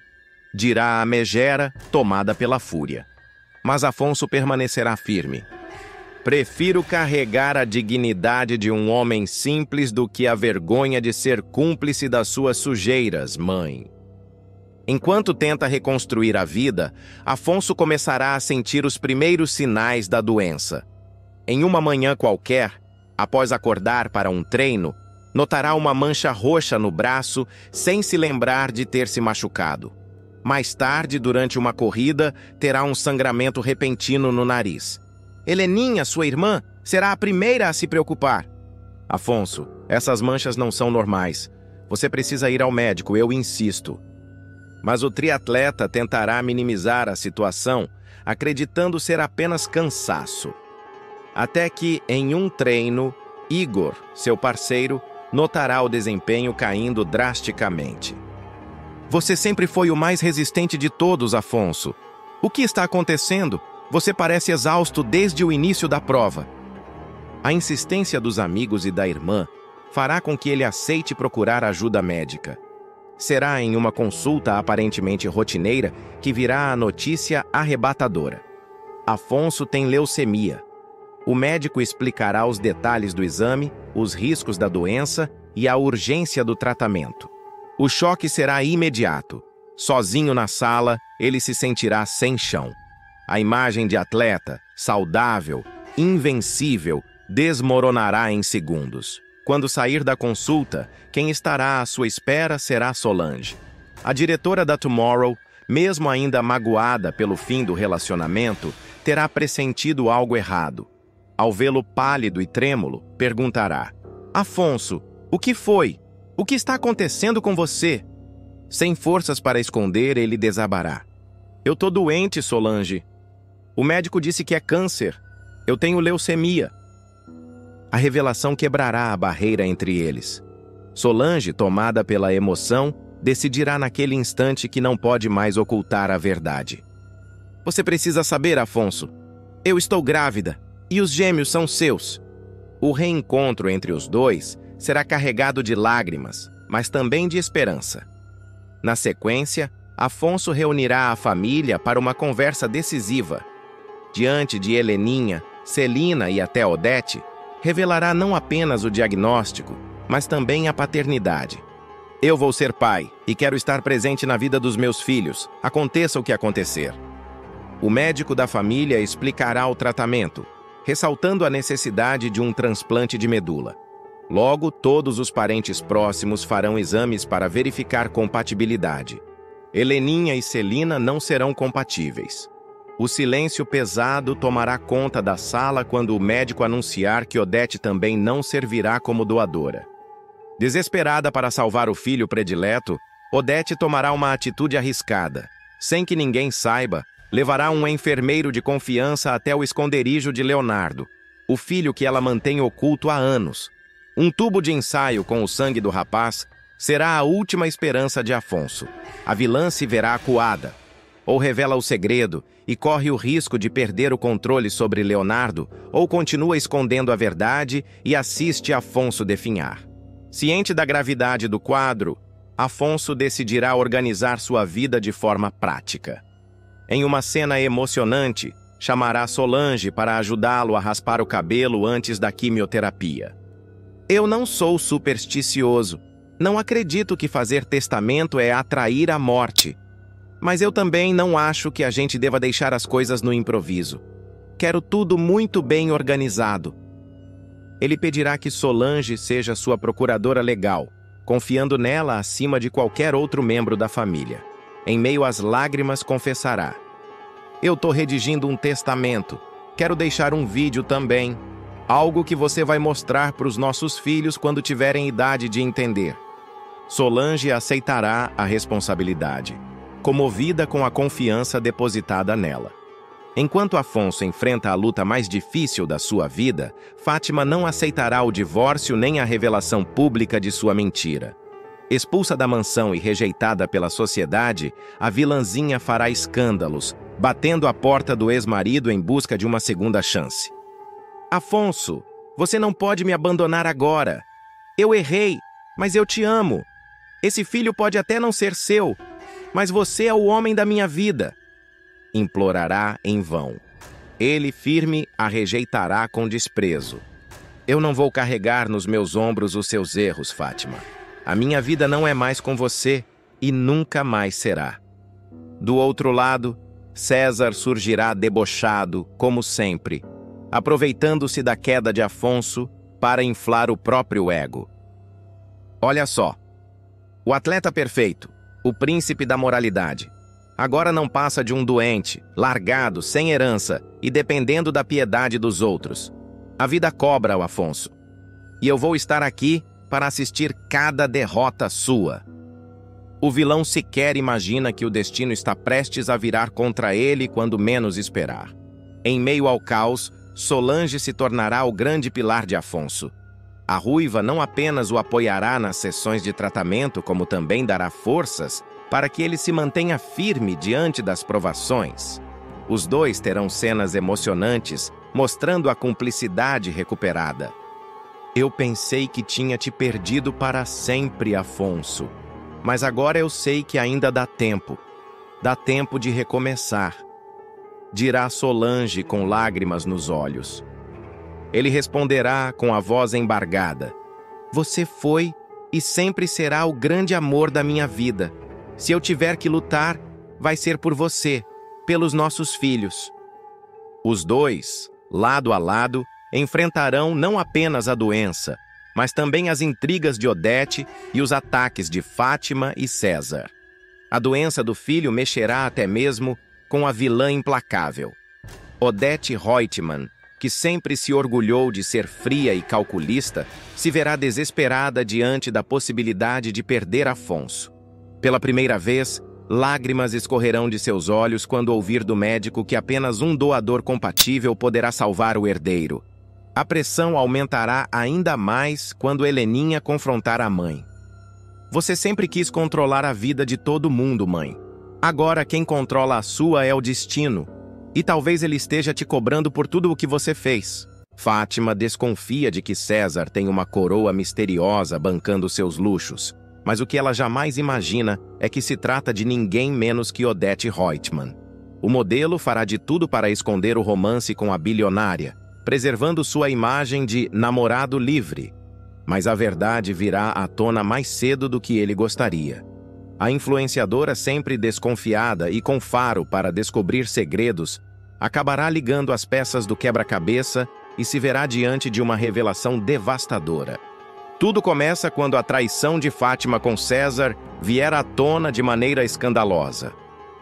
Dirá a megera, tomada pela fúria. Mas Afonso permanecerá firme. Prefiro carregar a dignidade de um homem simples do que a vergonha de ser cúmplice das suas sujeiras, mãe. Enquanto tenta reconstruir a vida, Afonso começará a sentir os primeiros sinais da doença. Em uma manhã qualquer, após acordar para um treino, notará uma mancha roxa no braço sem se lembrar de ter se machucado. Mais tarde, durante uma corrida, terá um sangramento repentino no nariz. Heleninha, sua irmã, será a primeira a se preocupar. Afonso, essas manchas não são normais. Você precisa ir ao médico, eu insisto. Mas o triatleta tentará minimizar a situação, acreditando ser apenas cansaço. Até que, em um treino, Igor, seu parceiro, notará o desempenho caindo drasticamente. Você sempre foi o mais resistente de todos, Afonso. O que está acontecendo? Você parece exausto desde o início da prova. A insistência dos amigos e da irmã fará com que ele aceite procurar ajuda médica. Será em uma consulta aparentemente rotineira que virá a notícia arrebatadora. Afonso tem leucemia. O médico explicará os detalhes do exame, os riscos da doença e a urgência do tratamento. O choque será imediato. Sozinho na sala, ele se sentirá sem chão. A imagem de atleta, saudável, invencível, desmoronará em segundos. Quando sair da consulta, quem estará à sua espera será Solange. A diretora da Tomorrow, mesmo ainda magoada pelo fim do relacionamento, terá pressentido algo errado. Ao vê-lo pálido e trêmulo, perguntará: Afonso, o que foi? O que está acontecendo com você? Sem forças para esconder, ele desabará. Eu tô doente, Solange. O médico disse que é câncer. Eu tenho leucemia. A revelação quebrará a barreira entre eles. Solange, tomada pela emoção, decidirá naquele instante que não pode mais ocultar a verdade. Você precisa saber, Afonso. Eu estou grávida e os gêmeos são seus. O reencontro entre os dois será carregado de lágrimas, mas também de esperança. Na sequência, Afonso reunirá a família para uma conversa decisiva. Diante de Heleninha, Celina e até Odete, revelará não apenas o diagnóstico, mas também a paternidade. Eu vou ser pai e quero estar presente na vida dos meus filhos, aconteça o que acontecer. O médico da família explicará o tratamento, ressaltando a necessidade de um transplante de medula. Logo, todos os parentes próximos farão exames para verificar compatibilidade. Heleninha e Celina não serão compatíveis. O silêncio pesado tomará conta da sala quando o médico anunciar que Odete também não servirá como doadora. Desesperada para salvar o filho predileto, Odete tomará uma atitude arriscada. Sem que ninguém saiba, levará um enfermeiro de confiança até o esconderijo de Leonardo, o filho que ela mantém oculto há anos. Um tubo de ensaio com o sangue do rapaz será a última esperança de Afonso. A vilã se verá acuada, ou revela o segredo e corre o risco de perder o controle sobre Leonardo, ou continua escondendo a verdade e assiste Afonso definhar. Ciente da gravidade do quadro, Afonso decidirá organizar sua vida de forma prática. Em uma cena emocionante, chamará Solange para ajudá-lo a raspar o cabelo antes da quimioterapia. Eu não sou supersticioso. Não acredito que fazer testamento é atrair a morte. Mas eu também não acho que a gente deva deixar as coisas no improviso. Quero tudo muito bem organizado. Ele pedirá que Solange seja sua procuradora legal, confiando nela acima de qualquer outro membro da família. Em meio às lágrimas, confessará: eu tô redigindo um testamento. Quero deixar um vídeo também. Algo que você vai mostrar para os nossos filhos quando tiverem idade de entender. Solange aceitará a responsabilidade, comovida com a confiança depositada nela. Enquanto Afonso enfrenta a luta mais difícil da sua vida, Fátima não aceitará o divórcio nem a revelação pública de sua mentira. Expulsa da mansão e rejeitada pela sociedade, a vilãzinha fará escândalos, batendo a porta do ex-marido em busca de uma segunda chance. Afonso, você não pode me abandonar agora. Eu errei, mas eu te amo. Esse filho pode até não ser seu, mas você é o homem da minha vida. Implorará em vão. Ele, firme, a rejeitará com desprezo. Eu não vou carregar nos meus ombros os seus erros, Fátima. A minha vida não é mais com você. e nunca mais será. Do outro lado, César surgirá debochado, como sempre, aproveitando-se da queda de Afonso para inflar o próprio ego. Olha só, o atleta perfeito, o príncipe da moralidade, agora não passa de um doente, largado, sem herança e dependendo da piedade dos outros. A vida cobra o Afonso. E eu vou estar aqui para assistir cada derrota sua. O vilão sequer imagina que o destino está prestes a virar contra ele quando menos esperar. Em meio ao caos, Solange se tornará o grande pilar de Afonso. A ruiva não apenas o apoiará nas sessões de tratamento, como também dará forças para que ele se mantenha firme diante das provações. Os dois terão cenas emocionantes, mostrando a cumplicidade recuperada. Eu pensei que tinha te perdido para sempre, Afonso. Mas agora eu sei que ainda dá tempo. Dá tempo de recomeçar. Dirá Solange com lágrimas nos olhos. Ele responderá com a voz embargada. Você foi e sempre será o grande amor da minha vida. Se eu tiver que lutar, vai ser por você, pelos nossos filhos. Os dois, lado a lado, enfrentarão não apenas a doença, mas também as intrigas de Odete e os ataques de Fátima e César. A doença do filho mexerá até mesmo com a vilã implacável. Odete Reutemann, que sempre se orgulhou de ser fria e calculista, se verá desesperada diante da possibilidade de perder Afonso. Pela primeira vez, lágrimas escorrerão de seus olhos quando ouvir do médico que apenas um doador compatível poderá salvar o herdeiro. A pressão aumentará ainda mais quando Heleninha confrontar a mãe. Você sempre quis controlar a vida de todo mundo, mãe. Agora quem controla a sua é o destino. E talvez ele esteja te cobrando por tudo o que você fez. Fátima desconfia de que César tem uma coroa misteriosa bancando seus luxos. Mas o que ela jamais imagina é que se trata de ninguém menos que Odete Reutemann. O modelo fará de tudo para esconder o romance com a bilionária, preservando sua imagem de namorado livre. Mas a verdade virá à tona mais cedo do que ele gostaria. A influenciadora, sempre desconfiada e com faro para descobrir segredos, acabará ligando as peças do quebra-cabeça e se verá diante de uma revelação devastadora. Tudo começa quando a traição de Fátima com César vier à tona de maneira escandalosa.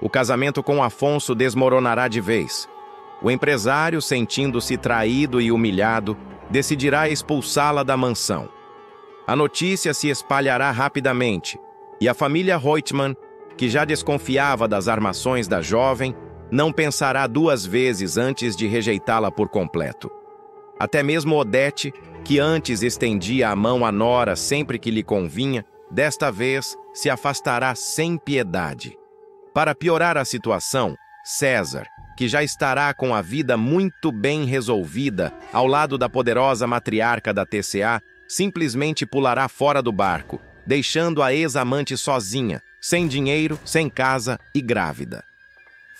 O casamento com Afonso desmoronará de vez. O empresário, sentindo-se traído e humilhado, decidirá expulsá-la da mansão. A notícia se espalhará rapidamente, e a família Reutemann, que já desconfiava das armações da jovem, não pensará duas vezes antes de rejeitá-la por completo. Até mesmo Odete, que antes estendia a mão à nora sempre que lhe convinha, desta vez se afastará sem piedade. Para piorar a situação, César, que já estará com a vida muito bem resolvida ao lado da poderosa matriarca da TCA, simplesmente pulará fora do barco, deixando a ex-amante sozinha, sem dinheiro, sem casa e grávida.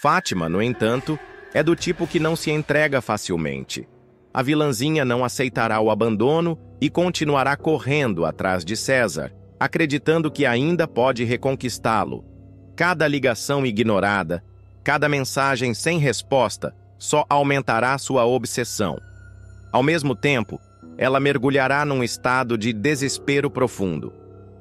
Fátima, no entanto, é do tipo que não se entrega facilmente. A vilãzinha não aceitará o abandono e continuará correndo atrás de César, acreditando que ainda pode reconquistá-lo. Cada ligação ignorada, cada mensagem sem resposta, só aumentará sua obsessão. Ao mesmo tempo, ela mergulhará num estado de desespero profundo.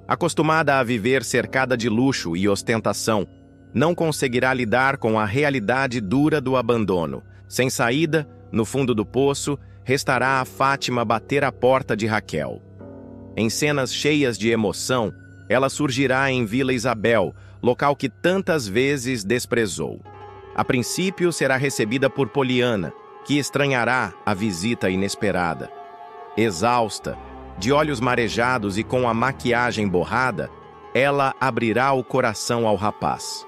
Acostumada a viver cercada de luxo e ostentação, não conseguirá lidar com a realidade dura do abandono. Sem saída, no fundo do poço, restará a Fátima bater à porta de Raquel. Em cenas cheias de emoção, ela surgirá em Vila Isabel, local que tantas vezes desprezou. A princípio, será recebida por Poliana, que estranhará a visita inesperada. Exausta, de olhos marejados e com a maquiagem borrada, ela abrirá o coração ao rapaz.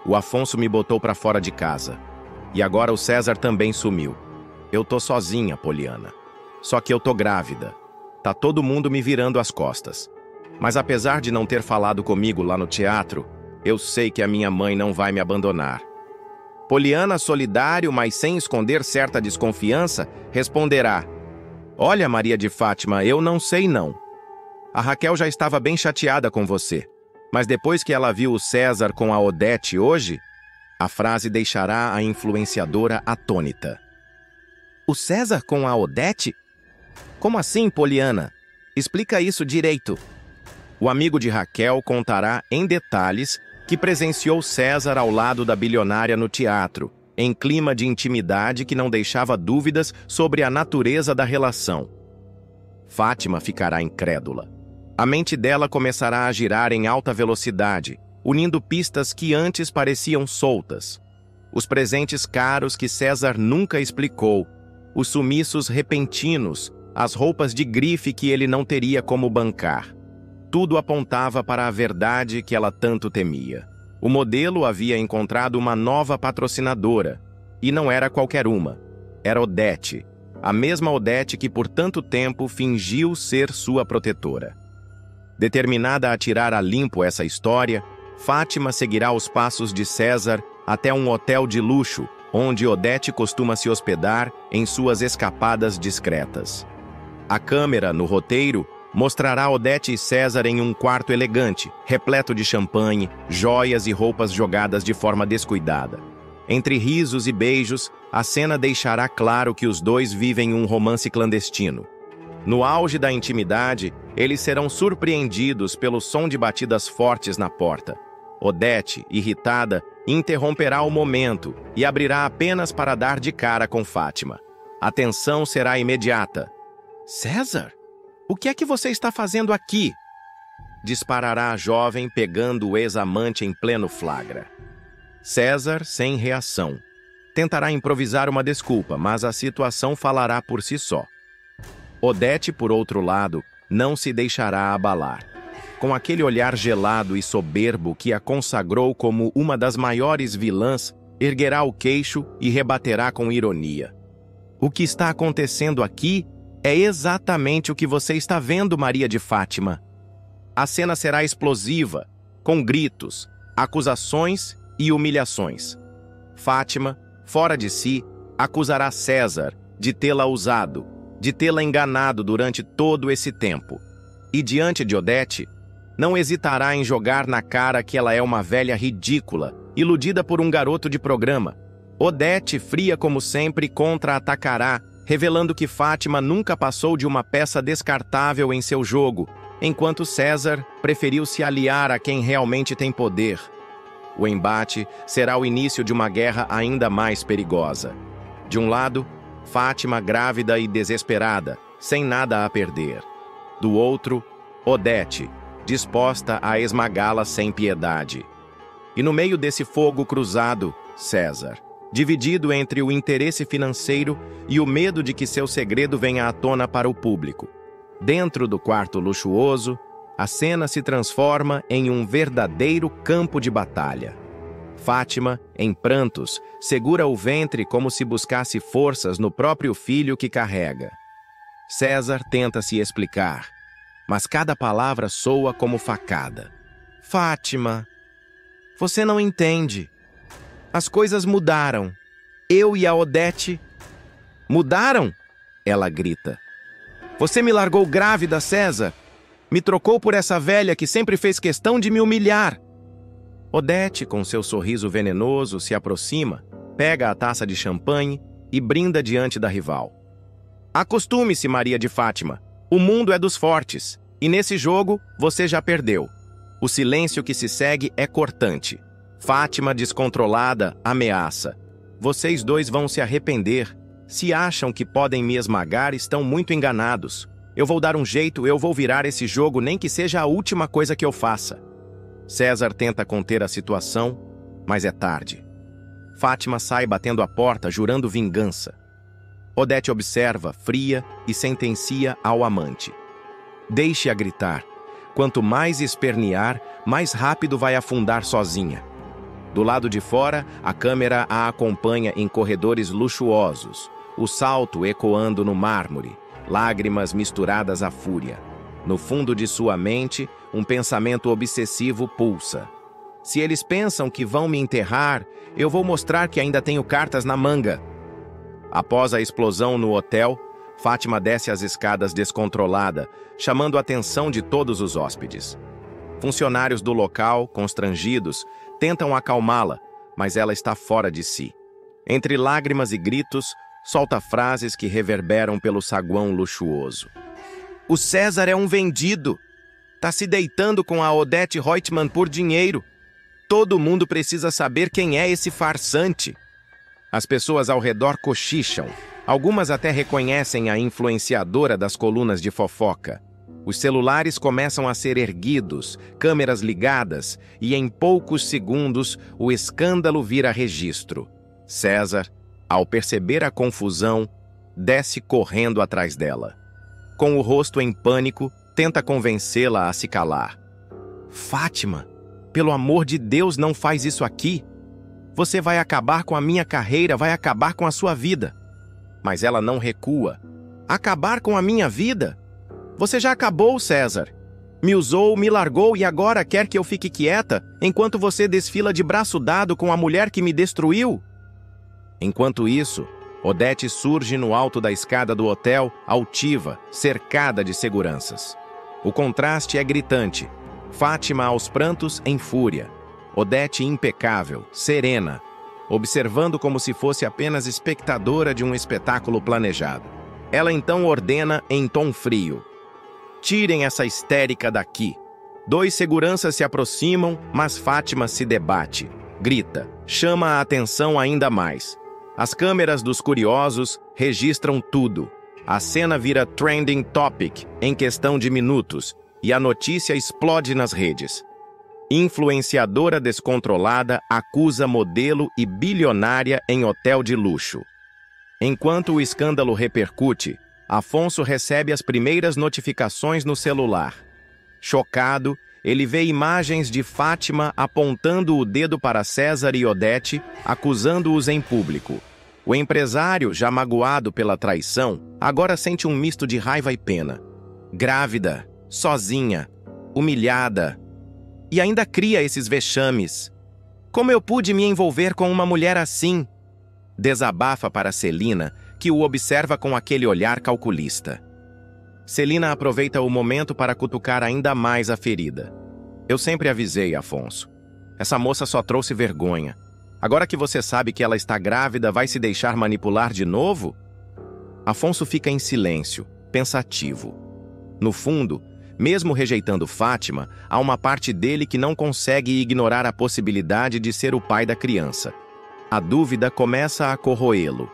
O Afonso me botou para fora de casa. E agora o César também sumiu. Eu tô sozinha, Poliana. Só que eu tô grávida. Tá todo mundo me virando as costas. Mas apesar de não ter falado comigo lá no teatro, eu sei que a minha mãe não vai me abandonar. Poliana, solidário, mas sem esconder certa desconfiança, responderá: Olha, Maria de Fátima, eu não sei não. A Raquel já estava bem chateada com você. Mas depois que ela viu o César com a Odete hoje, a frase deixará a influenciadora atônita. O César com a Odete? Como assim, Poliana? Explica isso direito. O amigo de Raquel contará em detalhes que presenciou César ao lado da bilionária no teatro, em clima de intimidade que não deixava dúvidas sobre a natureza da relação. Fátima ficará incrédula. A mente dela começará a girar em alta velocidade, unindo pistas que antes pareciam soltas. Os presentes caros que César nunca explicou, os sumiços repentinos, as roupas de grife que ele não teria como bancar. Tudo apontava para a verdade que ela tanto temia. O modelo havia encontrado uma nova patrocinadora, e não era qualquer uma. Era Odete, a mesma Odete que por tanto tempo fingiu ser sua protetora. Determinada a tirar a limpo essa história, Fátima seguirá os passos de César até um hotel de luxo, onde Odete costuma se hospedar em suas escapadas discretas. A câmera, no roteiro, mostrará Odete e César em um quarto elegante, repleto de champanhe, joias e roupas jogadas de forma descuidada. Entre risos e beijos, a cena deixará claro que os dois vivem um romance clandestino. No auge da intimidade, eles serão surpreendidos pelo som de batidas fortes na porta. Odete, irritada, interromperá o momento e abrirá apenas para dar de cara com Fátima. A tensão será imediata. César? O que é que você está fazendo aqui? Disparará a jovem pegando o ex-amante em pleno flagra. César, sem reação. Tentará improvisar uma desculpa, mas a situação falará por si só. Odete, por outro lado, não se deixará abalar. Com aquele olhar gelado e soberbo que a consagrou como uma das maiores vilãs, erguerá o queixo e rebaterá com ironia. O que está acontecendo aqui é exatamente o que você está vendo, Maria de Fátima. A cena será explosiva, com gritos, acusações e humilhações. Fátima, fora de si, acusará César de tê-la usado, de tê-la enganado durante todo esse tempo. E diante de Odete, não hesitará em jogar na cara que ela é uma velha ridícula, iludida por um garoto de programa. Odete, fria como sempre, contra-atacará, revelando que Fátima nunca passou de uma peça descartável em seu jogo, enquanto César preferiu se aliar a quem realmente tem poder. O embate será o início de uma guerra ainda mais perigosa. De um lado, Fátima grávida e desesperada, sem nada a perder. Do outro, Odete, disposta a esmagá-la sem piedade. E no meio desse fogo cruzado, César, dividido entre o interesse financeiro e o medo de que seu segredo venha à tona para o público. Dentro do quarto luxuoso, a cena se transforma em um verdadeiro campo de batalha. Fátima, em prantos, segura o ventre como se buscasse forças no próprio filho que carrega. César tenta se explicar, mas cada palavra soa como facada. Fátima, você não entende. As coisas mudaram. Eu e a Odete... Mudaram? Ela grita. Você me largou grávida, César. Me trocou por essa velha que sempre fez questão de me humilhar. Odete, com seu sorriso venenoso, se aproxima, pega a taça de champanhe e brinda diante da rival. Acostume-se, Maria de Fátima. O mundo é dos fortes, e nesse jogo você já perdeu. O silêncio que se segue é cortante. Fátima, descontrolada, ameaça. Vocês dois vão se arrepender. Se acham que podem me esmagar, estão muito enganados. Eu vou dar um jeito, eu vou virar esse jogo, nem que seja a última coisa que eu faça. César tenta conter a situação, mas é tarde. Fátima sai batendo a porta, jurando vingança. Odete observa, fria, e sentencia ao amante. Deixe-a gritar. Quanto mais espernear, mais rápido vai afundar sozinha. Do lado de fora, a câmera a acompanha em corredores luxuosos, o salto ecoando no mármore, lágrimas misturadas à fúria. No fundo de sua mente, um pensamento obsessivo pulsa. Se eles pensam que vão me enterrar, eu vou mostrar que ainda tenho cartas na manga. Após a explosão no hotel, Fátima desce as escadas descontrolada, chamando a atenção de todos os hóspedes. Funcionários do local, constrangidos, tentam acalmá-la, mas ela está fora de si. Entre lágrimas e gritos, solta frases que reverberam pelo saguão luxuoso. O César é um vendido. Tá se deitando com a Odete Reutemann por dinheiro. Todo mundo precisa saber quem é esse farsante. As pessoas ao redor cochicham. Algumas até reconhecem a influenciadora das colunas de fofoca. Os celulares começam a ser erguidos, câmeras ligadas, e em poucos segundos o escândalo vira registro. César, ao perceber a confusão, desce correndo atrás dela. Com o rosto em pânico, tenta convencê-la a se calar. Fátima, pelo amor de Deus, não faz isso aqui. Você vai acabar com a minha carreira, vai acabar com a sua vida. Mas ela não recua. Acabar com a minha vida? Você já acabou, César. Me usou, me largou e agora quer que eu fique quieta enquanto você desfila de braço dado com a mulher que me destruiu? Enquanto isso, Odete surge no alto da escada do hotel, altiva, cercada de seguranças. O contraste é gritante. Fátima aos prantos em fúria. Odete impecável, serena, observando como se fosse apenas espectadora de um espetáculo planejado. Ela então ordena em tom frio: tirem essa histérica daqui. 2 seguranças se aproximam, mas Fátima se debate. Grita, chama a atenção ainda mais. As câmeras dos curiosos registram tudo. A cena vira trending topic em questão de minutos e a notícia explode nas redes. Influenciadora descontrolada acusa modelo e bilionária em hotel de luxo. Enquanto o escândalo repercute, Afonso recebe as primeiras notificações no celular. Chocado, ele vê imagens de Fátima apontando o dedo para César e Odete, acusando-os em público. O empresário, já magoado pela traição, agora sente um misto de raiva e pena. Grávida, sozinha, humilhada. E ainda cria esses vexames. Como eu pude me envolver com uma mulher assim? Desabafa para Celina, que o observa com aquele olhar calculista. Celina aproveita o momento para cutucar ainda mais a ferida. Eu sempre avisei, Afonso. Essa moça só trouxe vergonha. Agora que você sabe que ela está grávida, vai se deixar manipular de novo? Afonso fica em silêncio, pensativo. No fundo, mesmo rejeitando Fátima, há uma parte dele que não consegue ignorar a possibilidade de ser o pai da criança. A dúvida começa a corroê-lo.